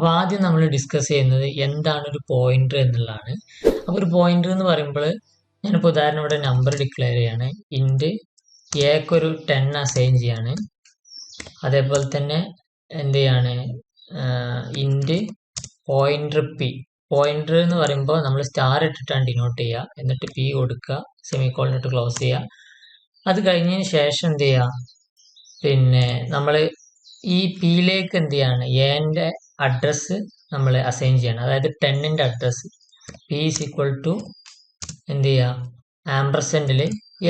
അപ്പോൾ ആദ്യം നമ്മൾ ഡിസ്കസ് ചെയ്യുന്നത് എന്താണ് ഒരു പോയിന്റർ എന്നുള്ളതാണ്. അപ്പോൾ ഒരു പോയിന്റർ എന്ന് പറയുമ്പോൾ ഞാനിപ്പോൾ ഉദാഹരണം ഇവിടെ നമ്പർ ഡിക്ലെയർ ചെയ്യാണ്. ഇൻറ്റ് എക്കൊരു 10 അസൈൻ ചെയ്യാണ്. അതേപോലെ തന്നെ എന്ത് ചെയ്യാണ്, ഇൻറ്റ് പോയിന്റർ പി. പോയിന്റർ എന്ന് പറയുമ്പോൾ നമ്മൾ സ്റ്റാർ ഇട്ടിട്ടാണ് ഡിനോട്ട് ചെയ്യുക. എന്നിട്ട് പി കൊടുക്കുക, സെമിക്കോളൻ ഇട്ട് ക്ലോസ് ചെയ്യുക. അത് കഴിഞ്ഞതിന് ശേഷം എന്ത് ചെയ്യുക, പിന്നെ നമ്മൾ ഈ പിയിലേക്ക് എന്ത് ചെയ്യാണ്, എൻ്റെ അഡ്രസ്സ് നമ്മൾ അസൈൻ ചെയ്യണം. അതായത് 10ൻ്റെ address P is equal to എന്ത് ചെയ്യുക, ആംപർസെൻറ്റിൽ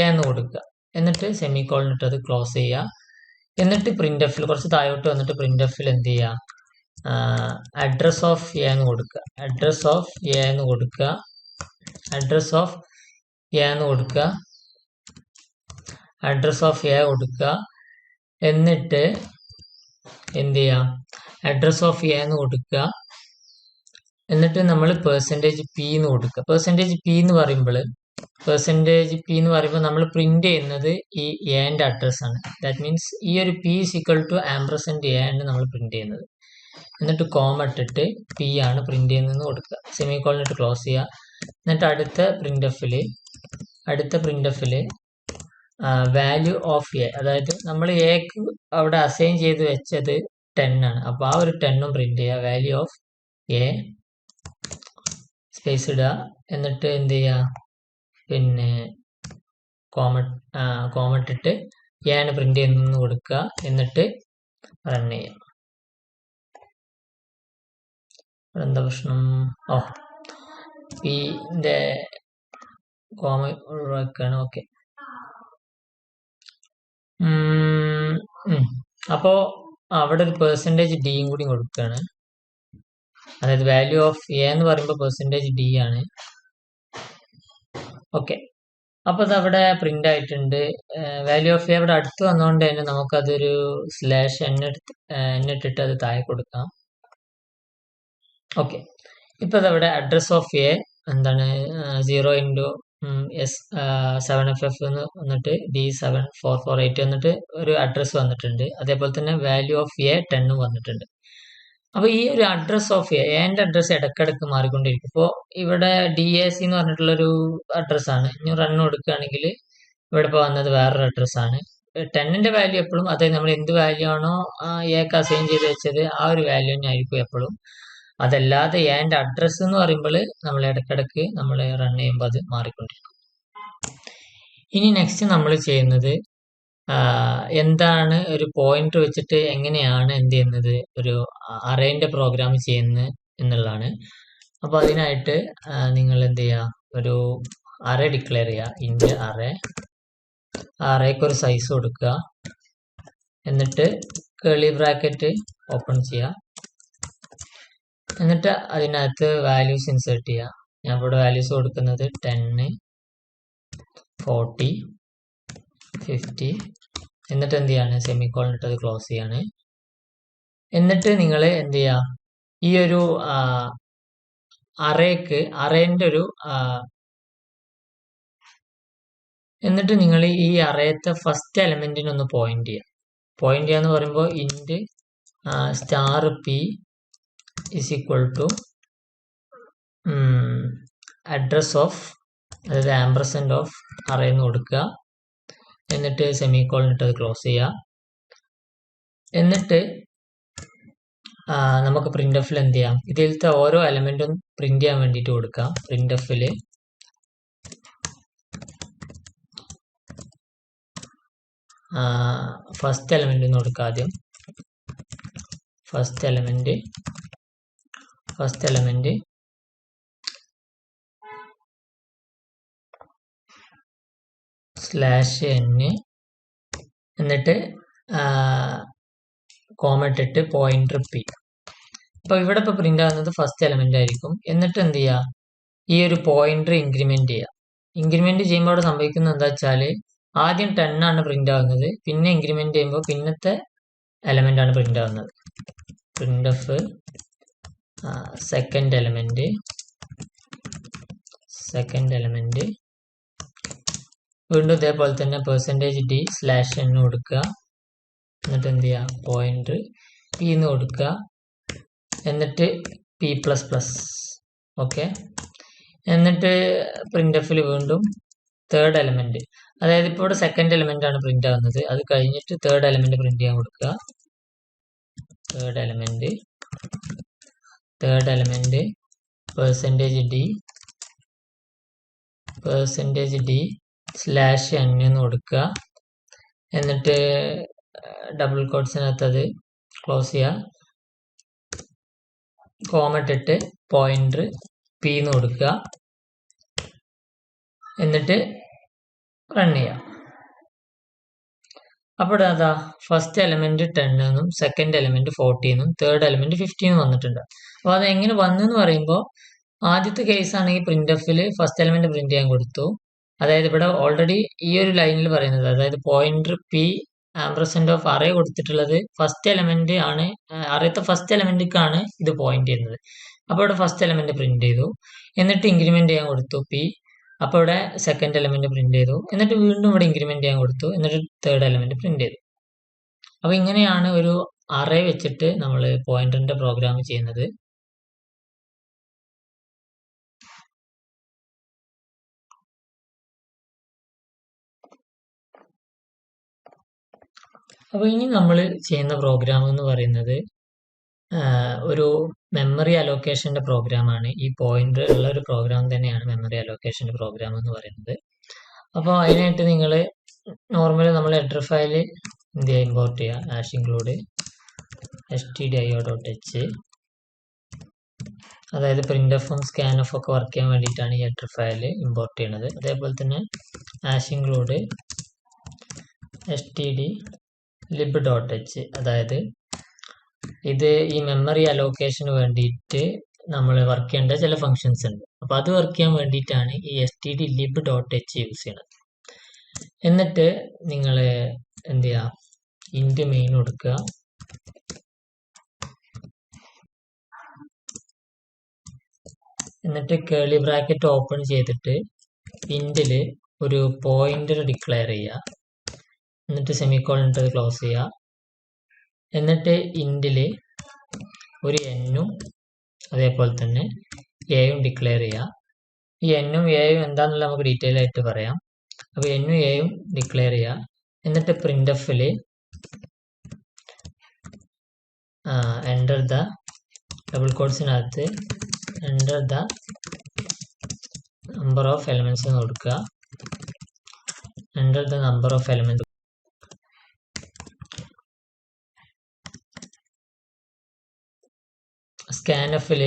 എ എന്ന് കൊടുക്കുക. എന്നിട്ട് സെമിക്കോളൻ ഇട്ട് അത് ക്ലോസ് ചെയ്യുക. എന്നിട്ട് പ്രിന്റ് എഫിൽ കുറച്ച് താഴോട്ട് വന്നിട്ട് പ്രിന്റ് എഫിൽ എന്ത് ചെയ്യുക, അഡ്രസ് ഓഫ് എ എന്ന് കൊടുക്കുക. അഡ്രസ് ഓഫ് എ എന്ന് കൊടുക്കുക. അഡ്രസ് ഓഫ് എ എന്ന് കൊടുക്കുക. അഡ്രസ് ഓഫ് എ കൊടുക്കുക. എന്നിട്ട് എന്ത് ചെയ്യുക, അഡ്രസ് ഓഫ് എ എന്ന് കൊടുക്കുക. എന്നിട്ട് നമ്മൾ പെർസെൻറ്റേജ് പി എന്ന് കൊടുക്കുക. പെർസെൻറ്റേജ് പി എന്ന് പറയുമ്പോൾ നമ്മൾ പ്രിന്റ് ചെയ്യുന്നത് ഈ എൻ്റെ അഡ്രസ്സാണ്. ദാറ്റ് മീൻസ് ഈ ഒരു P is equal to ampersand A ആണ് നമ്മൾ പ്രിന്റ് ചെയ്യുന്നത്. എന്നിട്ട് കോമ ഇട്ടിട്ട് പി ആണ് പ്രിന്റ് ചെയ്യുന്നതെന്ന് കൊടുക്കുക. സെമിക്കോളൻ ഇട്ട് ക്ലോസ് ചെയ്യുക. എന്നിട്ട് അടുത്ത പ്രിന്റ് എഫിൽ വാല്യൂ ഓഫ് എ, അതായത് നമ്മൾ എക്ക് അവിടെ അസൈൻ ചെയ്ത് വെച്ചത് 10 ആണ്. അപ്പോൾ ആ ഒരു 10ഉം പ്രിന്റ് ചെയ്യുക. വാല്യൂ ഓഫ് എ സ്പേസ് ഇടുക. എന്നിട്ട് എന്ത് ചെയ്യുക, പിന്നെ കോമ ഇട്ടിട്ട് എ ആണ് പ്രിന്റ് ചെയ്യുന്നതെന്ന് കൊടുക്കുക. എന്നിട്ട് റൺ ചെയ്യാം. എന്താ പ്രശ്നം? പിന്റെ കോമ ഒഴിവാക്കുകയാണ്. ഓക്കെ. അപ്പോൾ അവിടെ ഒരു പെർസെൻറ്റേജ് ഡിയും കൂടി കൊടുക്കുകയാണ്. അതായത് വാല്യൂ ഓഫ് എ എന്ന് പറയുമ്പോൾ പെർസെൻറ്റേജ് ഡി ആണ്. ഓക്കെ. അപ്പോൾ അത് പ്രിന്റ് ആയിട്ടുണ്ട്. വാല്യൂ ഓഫ് എ അവിടെ അടുത്ത് വന്നുകൊണ്ട് തന്നെ നമുക്കതൊരു സ്ലാഷ് എന്നിട്ടിട്ട് അത് താഴെ കൊടുക്കാം. ഓക്കെ. ഇപ്പൊ അതവിടെ അഡ്രസ് ഓഫ് എ എന്താണ് 0x7FF എന്ന് വന്നിട്ട് D7448 വന്നിട്ട് ഒരു അഡ്രസ് വന്നിട്ടുണ്ട്. അതേപോലെ തന്നെ വാല്യൂ ഓഫ് എ 10 വന്നിട്ടുണ്ട്. അപ്പൊ ഈ ഒരു അഡ്രസ് ഓഫ് എൻ്റെ അഡ്രസ് ഇടക്കിടക്ക് മാറിക്കൊണ്ടിരിക്കും. ഇപ്പോൾ ഇവിടെ DAC എന്ന് പറഞ്ഞിട്ടുള്ളൊരു അഡ്രസ്സാണ്. ഇനി റൺ കൊടുക്കുകയാണെങ്കിൽ ഇവിടെ ഇപ്പോൾ വന്നത് വേറൊരു അഡ്രസ്സാണ്. 10ന്റെ വാല്യൂ എപ്പോഴും, അതായത് നമ്മൾ എന്ത് വാല്യൂ ആണോ എക്ക് അസൈൻ ചെയ്ത് വെച്ചത് ആ ഒരു വാല്യൂ തന്നെ ആയിരിക്കും എപ്പോഴും. അതല്ലാതെ എൻ്റെ അഡ്രസ്സ് എന്ന് പറയുമ്പോൾ നമ്മൾ ഇടക്കിടക്ക് നമ്മൾ റൺ ചെയ്യുമ്പോൾ അത് മാറിക്കൊണ്ടിരിക്കും. ഇനി നെക്സ്റ്റ് നമ്മൾ ചെയ്യുന്നത് എന്താണ് ഒരു പോയിന്റർ വെച്ചിട്ട് എങ്ങനെയാണ് എന്ത് ചെയ്യുന്നത്, ഒരു അറേന്റെ പ്രോഗ്രാം ചെയ്യുന്നത് എന്നുള്ളതാണ്. അപ്പോൾ അതിനായിട്ട് നിങ്ങൾ എന്ത് ചെയ്യുക, ഒരു അറേ ഡിക്ലെയർ ചെയ്യുക. ഇൻറ്റ് അറേക്ക് ഒരു സൈസ് കൊടുക്കുക. എന്നിട്ട് കേളി ബ്രാക്കറ്റ് ഓപ്പൺ ചെയ്യുക. എന്നിട്ട് അതിനകത്ത് വാല്യൂസ് ഇൻസേർട്ട് ചെയ്യുക. ഞാൻ ഇവിടെ വാല്യൂസ് കൊടുക്കുന്നത് 10, 40, 50. എന്നിട്ട് എന്ത് ചെയ്യാണ്, സെമിക്കോളൻ ഇട്ട് അത് ക്ലോസ് ചെയ്യാണ്. എന്നിട്ട് നിങ്ങൾ എന്ത് ചെയ്യുക, ഈ ഒരു അറേന്റെ ഒരു എന്നിട്ട് നിങ്ങൾ ഈ അറേത്തെ ഫസ്റ്റ് എലമെന്റിനൊന്ന് പോയിന്റ് ചെയ്യുക. പോയിന്റ് ചെയ്യാന്ന് പറയുമ്പോൾ int star P is equal to address of, അതായത് ആംപർസെൻറ്റ് ഓഫ് അറേ എന്ന് കൊടുക്കുക. എന്നിട്ട് സെമിക്കോളൻ ഇട്ട് അത് ക്ലോസ് ചെയ്യുക. എന്നിട്ട് നമുക്ക് പ്രിന്റ് എഫിൽ എന്ത് ചെയ്യാം, ഇതിലത്തെ ഓരോ എലമെന്റും പ്രിന്റ് ചെയ്യാൻ വേണ്ടിയിട്ട് കൊടുക്കാം. പ്രിന്റ് എഫിൽ ഫസ്റ്റ് എലമെന്റ് എന്ന് കൊടുക്കുക. ആദ്യം ഫസ്റ്റ് എലമെന്റ് /n, എന്നിട്ട് കോമ ഇട്ടിട്ട് പോയിന്റർ പി. അപ്പൊ ഇവിടെ ഇപ്പോൾ പ്രിന്റ് ആകുന്നത് ഫസ്റ്റ് എലമെന്റ് ആയിരിക്കും. എന്നിട്ട് എന്ത് ചെയ്യുക, ഈ ഒരു പോയിന്റർ ഇൻക്രിമെന്റ് ചെയ്യുക. ഇൻക്രിമെന്റ് ചെയ്യുമ്പോൾ അവിടെ സംഭവിക്കുന്നത് എന്താ വെച്ചാൽ ആദ്യം 10 ആണ് പ്രിന്റ് ആകുന്നത്. പിന്നെ ഇൻക്രിമെന്റ് ചെയ്യുമ്പോൾ പിന്നത്തെ എലമെന്റ് ആണ് പ്രിന്റ് ആകുന്നത്. പ്രിന്റ് എഫ് സെക്കൻഡ് എലമെന്റ് വീണ്ടും ഇതേപോലെ തന്നെ പെർസെൻറ്റേജ് D/n കൊടുക്കുക. എന്നിട്ട് എന്ത് ചെയ്യുക, പോയിന്റർ പി എന്ന് കൊടുക്കുക. എന്നിട്ട് p++. ഓക്കെ, എന്നിട്ട് പ്രിന്റ്എഫിൽ വീണ്ടും തേർഡ് എലമെന്റ്, അതായത് ഇപ്പോൾ ഇവിടെ സെക്കൻഡ് എലമെന്റ് ആണ് പ്രിന്റ് ആവുന്നത്. അത് കഴിഞ്ഞിട്ട് തേർഡ് എലമെന്റ് പ്രിന്റ് ചെയ്യാൻ കൊടുക്കുക. തേർഡ് എലമെന്റ് %d /n എന്ന് കൊടുക്കുക. എന്നിട്ട് ഡബിൾ കോട്ട്സിനകത്ത് അത് ക്ലോസ് ചെയ്യുക, കോമ ഇട്ടിട്ട് പോയിന്റർ p എന്ന് കൊടുക്കുക. എന്നിട്ട് റൺ ചെയ്യാം. അപ്പോൾ അതാ ഫസ്റ്റ് എലമെന്റ് 10 എന്നും സെക്കൻഡ് എലമെന്റ് 40 എന്നും തേർഡ് എലമെന്റ് 15 വന്നിട്ടുണ്ട്. അപ്പോൾ അത് എങ്ങനെ വന്നു എന്ന് പറയുമ്പോൾ, ആദ്യത്തെ കേസ് ആണെങ്കിൽ പ്രിന്റ്എഫിൽ ഫസ്റ്റ് എലമെന്റ് പ്രിന്റ് ചെയ്യാൻ കൊടുത്തു. അതായത് ഇവിടെ ഓൾറെഡി ഈ ഒരു ലൈനിൽ പറയുന്നത്, അതായത് പോയിന്റർ p ആംപർസെന്റ് ഓഫ് അറേ കൊടുത്തിട്ടുള്ളത് ഫസ്റ്റ് എലമെന്റ് ആണ്, അറേത്തെ ഫസ്റ്റ് എലമെന്റിക്കാണ് ഇത് പോയിന്റ് ചെയ്യുന്നത്. അപ്പോൾ ഇവിടെ ഫസ്റ്റ് എലമെന്റ് പ്രിന്റ് ചെയ്തു. എന്നിട്ട് ഇൻക്രിമെന്റ് ചെയ്യാൻ കൊടുത്തു p. അപ്പോൾ ഇവിടെ സെക്കൻഡ് എലമെന്റ് പ്രിന്റ് ചെയ്തു. എന്നിട്ട് വീണ്ടും ഇവിടെ ഇൻക്രിമെന്റ് ചെയ്യാൻ കൊടുത്തു. എന്നിട്ട് തേർഡ് എലമെന്റ് പ്രിന്റ് ചെയ്തു. അപ്പോൾ ഇങ്ങനെയാണ് ഒരു അറേ വെച്ചിട്ട് നമ്മൾ പോയിന്ററിന്റെ പ്രോഗ്രാം ചെയ്യുന്നത്. അപ്പോൾ ഇനി നമ്മൾ ചെയ്യുന്ന പ്രോഗ്രാം എന്ന് പറയുന്നത് ഒരു മെമ്മറി അലോക്കേഷന്റെ പ്രോഗ്രാമാണ്. ഈ പോയിന്റർ ഉള്ള ഒരു പ്രോഗ്രാം തന്നെയാണ് മെമ്മറി അലോക്കേഷന്റെ പ്രോഗ്രാം എന്ന് പറയുന്നത്. അപ്പോൾ അതിനായിട്ട് നിങ്ങൾ നോർമലി നമ്മൾ ഹെഡർ ഫയൽ എന്ത് ചെയ്യുക, ഇമ്പോർട്ട് ചെയ്യുക. #include stdio.h. അതായത് പ്രിന്റ്എഫും സ്കാൻഎഫും ഒക്കെ വർക്ക് ചെയ്യാൻ വേണ്ടിയിട്ടാണ് ഈ ഹെഡർ ഫയൽ ഇമ്പോർട്ട് ചെയ്യുന്നത്. അതേപോലെ തന്നെ #include stdlib.h. അതായത് ഇത് ഈ മെമ്മറി അലോക്കേഷന് വേണ്ടിയിട്ട് നമ്മൾ വർക്ക് ചെയ്യേണ്ട ചില ഫങ്ഷൻസ് ഉണ്ട്. അപ്പോൾ അത് വർക്ക് ചെയ്യാൻ വേണ്ടിയിട്ടാണ് ഈ stdlib.h യൂസ് ചെയ്യുന്നത്. എന്നിട്ട് നിങ്ങൾ എന്ത് ചെയ്യുക, ഇന്റ് മെയിൻ കൊടുക്കുക. എന്നിട്ട് കേളി ബ്രാക്കറ്റ് ഓപ്പൺ ചെയ്തിട്ട് ഇൻറ്റിൽ ഒരു പോയിന്റർ ഡിക്ലെയർ ചെയ്യുക. എന്നിട്ട് സെമിക്കോളൻ ഇട്ട് ക്ലോസ് ചെയ്യുക. എന്നിട്ട് ഇൻറ്റിൽ ഒരു n-ഉം അതേപോലെ തന്നെ a-യും ഡിക്ലെയർ ചെയ്യുക. ഈ n-ഉം a-യും എന്താണെന്നുള്ള നമുക്ക് ഡീറ്റെയിൽ ആയിട്ട് പറയാം. അപ്പോൾ n-ഉം a-യും ഡിക്ലെയർ ചെയ്യുക. എന്നിട്ട് പ്രിന്റ്എഫിൽ എൻ്റർ ദ ഡബിൾ കോട്ട്സിനകത്ത് enter the number of elements എന്ന് കൊടുക്കുക. Enter the number of element. സ്കാൻഎഫിൽ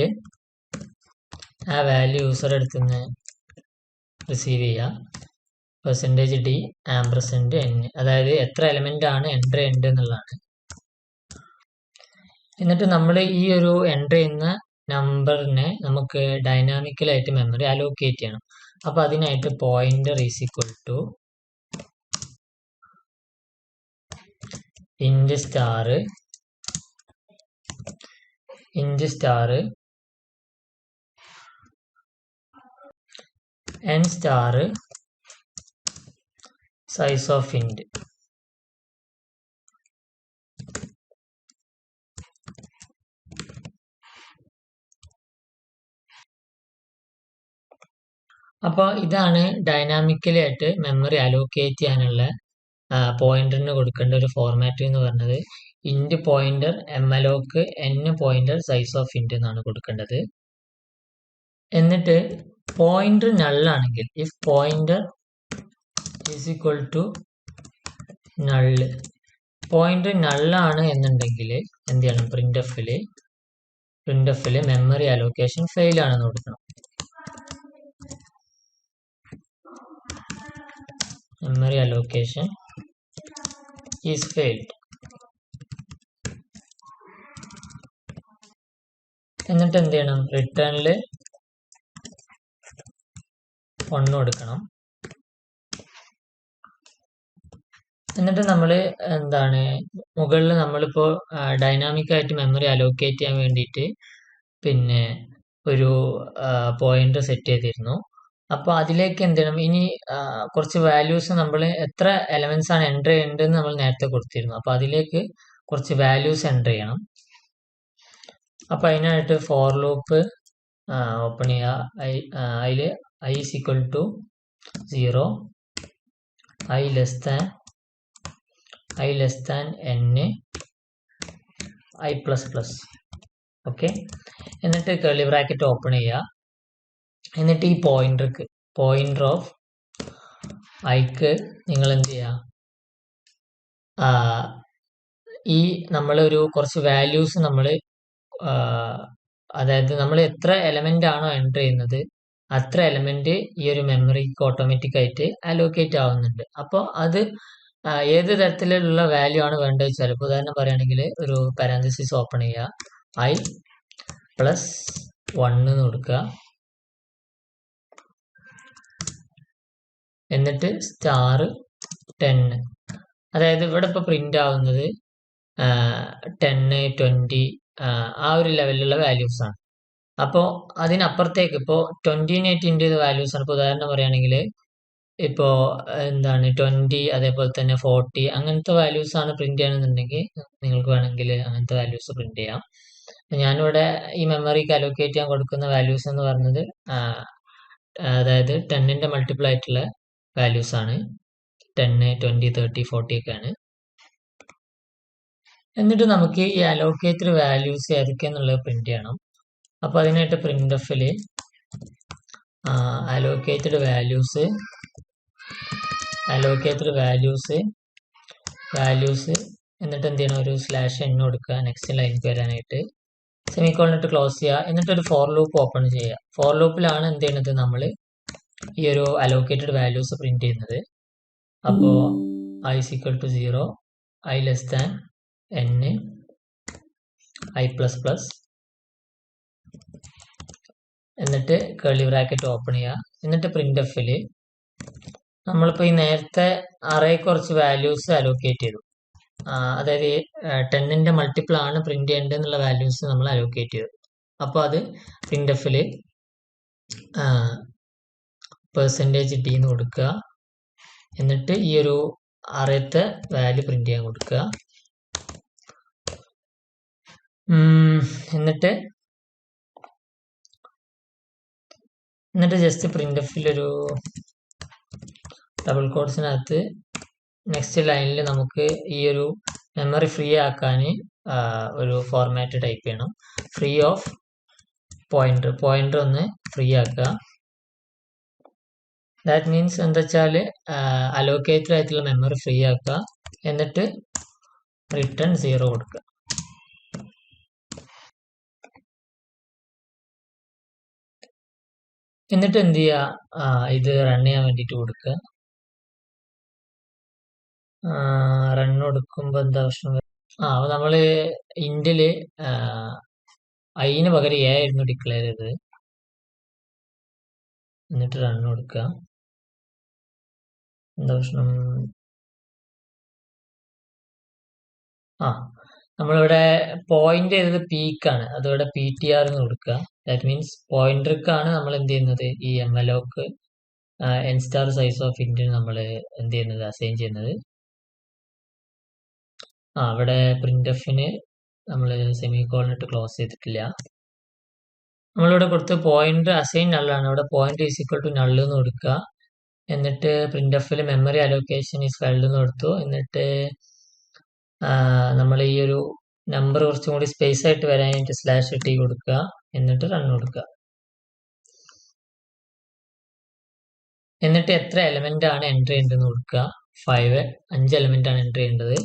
ആ വാല്യൂ യൂസർ അടുത്ത് നിന്ന് റിസീവ് ചെയ്യുക. %d &n, അതായത് എത്ര എലമെന്റ് ആണ് എൻ്റർ ചെയ്യേണ്ടത് എന്നുള്ളതാണ്. എന്നിട്ട് നമ്മൾ ഈ ഒരു എൻ്റർ ചെയ്യുന്ന നമ്പറിനെ നമുക്ക് ഡൈനാമിക്കലായിട്ട് മെമ്മറി അലോക്കേറ്റ് ചെയ്യണം. അപ്പോൾ അതിനായിട്ട് pointer is equal to int star n star size of int. അപ്പോൾ ഇതാണ് ഡൈനാമിക്കലി ആയിട്ട് മെമ്മറി അലോക്കേറ്റ് ചെയ്യാനുള്ള പോയിന്ററിന് കൊടുക്കേണ്ട ഒരു ഫോർമാറ്റ് എന്ന് പറഞ്ഞത്. Int pointer malloc n pointer size of int എന്നാണ് കൊടുക്കേണ്ടത്. എന്നിട്ട് പോയിന്റർ നള്ളാണെങ്കിൽ if pointer is equal to null, pointer നള്ളാണ് എന്നുണ്ടെങ്കിൽ എന്ത് ചെയ്യണം, പ്രിന്റ്എഫിൽ മെമ്മറി അലോക്കേഷൻ ഫെയിൽ ആണെന്ന് കൊടുക്കണം. Memory allocation is failed. എന്നിട്ട് എന്ത് ചെയ്യണം, റിട്ടേണിൽ 1 കൊടുക്കണം. എന്നിട്ട് നമ്മൾ എന്താണ് മുകളിൽ നമ്മളിപ്പോൾ ഡൈനാമിക് ആയിട്ട് മെമ്മറി അലോക്കേറ്റ് ചെയ്യാൻ വേണ്ടിയിട്ട് പിന്നെ ഒരു പോയിന്റർ സെറ്റ് ചെയ്തിരുന്നു. അപ്പോൾ അതിലേക്ക് എന്ത് ചെയ്യണം, ഇനി കുറച്ച് വാല്യൂസ് നമ്മൾ എത്ര എലമെന്റ്സ് ആണ് എൻ്റർ ചെയ്യേണ്ടതെന്ന് നമ്മൾ നേരത്തെ കൊടുത്തിരുന്നു. അപ്പോൾ അതിലേക്ക് കുറച്ച് വാല്യൂസ് എൻ്റർ ചെയ്യണം. അപ്പോൾ അതിനായിട്ട് ഫോർ ലൂപ്പ് ഓപ്പൺ ചെയ്യുക. അതിൽ I is equal to 0, I less than n, I plus plus. Okay, എന്നിട്ട് കർലി ബ്രാക്കറ്റ് ഓപ്പൺ ചെയ്യുക. എന്നിട്ട് ഈ പോയിന്റർ ഓഫ് ഐക്ക് നിങ്ങൾ എന്ത് ചെയ്യുക, ഈ നമ്മളൊരു കുറച്ച് വാല്യൂസ് നമ്മൾ, അതായത് നമ്മൾ എത്ര എലമെന്റ് ആണോ എൻ്റർ ചെയ്യുന്നത് അത്ര എലമെന്റ് ഈ ഒരു മെമ്മറിക്ക് ഓട്ടോമാറ്റിക് ആയിട്ട് അലോക്കേറ്റ് ആവുന്നുണ്ട്. അപ്പോൾ അത് ഏത് തരത്തിലുള്ള വാല്യൂ ആണ് വേണ്ടത് വെച്ചാൽ, ഇപ്പോൾ ഉദാഹരണം പറയുകയാണെങ്കിൽ ഒരു പാരാന്തസിസ് ഓപ്പൺ ചെയ്യുക, ഐ പ്ലസ് 1 എന്ന് കൊടുക്കുക, എന്നിട്ട് സ്റ്റാർ 10. അതായത് ഇവിടെ ഇപ്പോൾ പ്രിന്റ് ആവുന്നത് 10, 20 ആ ഒരു ലെവലിലുള്ള വാല്യൂസ് ആണ്. അപ്പോൾ അതിനപ്പുറത്തേക്ക് ഇപ്പോൾ 28 വാല്യൂസ് ആണ്. ഇപ്പോൾ ഉദാഹരണം പറയുകയാണെങ്കിൽ ഇപ്പോൾ എന്താണ് 20, അതേപോലെ തന്നെ 40 അങ്ങനത്തെ വാല്യൂസ് ആണ് പ്രിന്റ് ചെയ്യണമെന്നുണ്ടെങ്കിൽ നിങ്ങൾക്ക് വേണമെങ്കിൽ അങ്ങനത്തെ വാല്യൂസ് പ്രിന്റ് ചെയ്യാം. ഞാനിവിടെ ഈ മെമ്മറിക്ക് അലോക്കേറ്റ് ചെയ്യാൻ കൊടുക്കുന്ന വാല്യൂസ് എന്ന് പറയുന്നത് അതായത് 10ന്റെ മൾട്ടിപ്പിൾ ആയിട്ടുള്ള വാല്യൂസ് ആണ്. 10, 20, 30, 40 ഒക്കെയാണ്. എന്നിട്ട് നമുക്ക് ഈ അലോക്കേറ്റഡ് വാല്യൂസ് ഏതൊക്കെയാന്നുള്ളത് പ്രിന്റ് ചെയ്യണം. അപ്പോൾ അതിനായിട്ട് പ്രിന്റ് എഫിൽ അലോക്കേറ്റഡ് വാല്യൂസ് എന്നിട്ട് എന്ത് ചെയ്യണം, ഒരു /n കൊടുക്കുക, നെക്സ്റ്റ് ലൈനിലേക്ക് വരാനായിട്ട് സെമിക്കോളൻ ഇട്ട് ക്ലോസ് ചെയ്യുക. എന്നിട്ട് ഒരു ഫോർ ലൂപ്പ് ഓപ്പൺ ചെയ്യുക. ഫോർ ലൂപ്പിലാണ് എന്ത് ചെയ്യുന്നത്, നമ്മൾ ഈ ഒരു അലോക്കേറ്റഡ് വാല്യൂസ് പ്രിന്റ് ചെയ്യുന്നത്. അപ്പോൾ I is equal to 0, I less than n, I plus plus, എന്നിട്ട് കർലി ബ്രാക്കറ്റ് ഓപ്പൺ ചെയ്യുക. എന്നിട്ട് പ്രിന്റ് എഫിൽ നമ്മളിപ്പോൾ ഈ നേരത്തെ അറേ കുറച്ച് വാല്യൂസ് അലോക്കേറ്റ് ചെയ്തു, അതായത് 10ന്റെ മൾട്ടിപ്പിൾ ആണ് പ്രിന്റ് ചെയ്യേണ്ടത് എന്നുള്ള വാല്യൂസ് നമ്മൾ അലോക്കേറ്റ് ചെയ്തു. അപ്പോൾ അത് പ്രിന്റ് എഫിൽ %d എന്ന് കൊടുക്കുക. എന്നിട്ട് ഈ ഒരു അറേത്തെ വാല്യൂ പ്രിന്റ് ചെയ്യാൻ കൊടുക്കുക. എന്നിട്ട് ജസ്റ്റ് പ്രിന്റ് എഫിൽ ഒരു ഡബിൾ കോട്സിനകത്ത് നെക്സ്റ്റ് ലൈനിൽ നമുക്ക് ഈ ഒരു മെമ്മറി ഫ്രീ ആക്കാൻ ഒരു ഫോർമാറ്റ് ടൈപ്പ് ചെയ്യണം. ഫ്രീ ഓഫ് പോയിന്റർ ഒന്ന് ഫ്രീ ആക്കുക. ദാറ്റ് മീൻസ് എന്താ വെച്ചാൽ അലോക്കേറ്റഡ് ആയിട്ടുള്ള മെമ്മറി ഫ്രീ ആക്കുക. എന്നിട്ട് റിട്ടേൺ 0 കൊടുക്കുക. എന്നിട്ട് എന്ത് ചെയ്യുക, ഇത് റൺ ചെയ്യാൻ വേണ്ടിയിട്ട് കൊടുക്കുക. റൺ കൊടുക്കുമ്പോൾ എന്താ പ്രശ്നം, നമ്മൾ ഇൻഡില് ഐന് പകരം എ ആയിരുന്നു ഡിക്ലെയർ ചെയ്തത്. എന്നിട്ട് റൺ കൊടുക്കുക. എന്താ പ്രശ്നം, നമ്മളിവിടെ പോയിന്റ് ചെയ്തത് പീക്കാണ്, അതിവിടെ PTR എന്ന് കൊടുക്കുക. ദാറ്റ് മീൻസ് പോയിന്റർക്കാണ് നമ്മൾ എന്ത് ചെയ്യുന്നത്, ഈ malloc n star size of ഇൻറ്റിന് നമ്മൾ എന്ത് ചെയ്യുന്നത്, അസൈൻ ചെയ്യുന്നത്. ഇവിടെ പ്രിന്റ് എഫിന് നമ്മൾ സെമിക്കോളൻ ഇട്ട് ക്ലോസ് ചെയ്തിട്ടില്ല. നമ്മളിവിടെ കൊടുത്ത് പോയിന്റ് അസൈൻ നള്ളാണ്, ഇവിടെ point is equal to null എന്ന് കൊടുക്കുക. എന്നിട്ട് പ്രിന്റ് എഫിൽ മെമ്മറി അലോക്കേഷൻ ഈസ് ഫെയിൽഡ് എന്ന് കൊടുത്തു. എന്നിട്ട് നമ്മൾ ഈ ഒരു നമ്പർ കുറച്ചും കൂടി സ്പേസ് ആയിട്ട് വരാനായിട്ട് /t കൊടുക്കുക. എന്നിട്ട് റൺ കൊടുക്കുക. എന്നിട്ട് എത്ര എലമെന്റ് ആണ് എൻ്റർ ചെയ്യേണ്ടതെന്ന് കൊടുക്കുക. 5 എലമെന്റ് ആണ് എൻ്റർ ചെയ്യേണ്ടത്.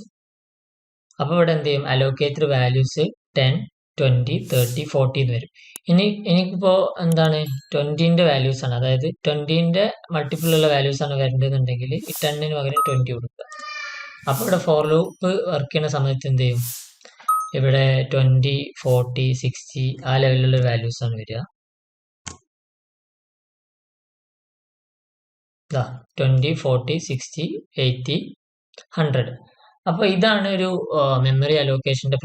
അപ്പോൾ ഇവിടെ എന്ത് ചെയ്യും, അലോക്കേറ്റഡ് വാല്യൂസ് 10, 20, 30, 40 എന്ന് വരും. എനിക്കിപ്പോൾ എന്താണ് 20ന്റെ വാല്യൂസ് ആണ്, അതായത് 20ന്റെ മൾട്ടിപ്പിൾ ഉള്ള വാല്യൂസ് ആണ് വരേണ്ടതെന്നുണ്ടെങ്കിൽ ഈ 10ന് പകരം 20 കൊടുക്കുക. അപ്പോൾ ഇവിടെ ഫോർ ലൂപ്പ് വർക്ക് ചെയ്യുന്ന സമയത്ത് എന്ത് ചെയ്യും, ഇവിടെ 20, 40, 60 ആ ലെവലിലുള്ള വാല്യൂസ് ആണ് വരിക. 20, 40, 60, 80, 100. അപ്പോൾ ഇതാണ് ഒരു മെമ്മറി അലോക്കേഷന്റെ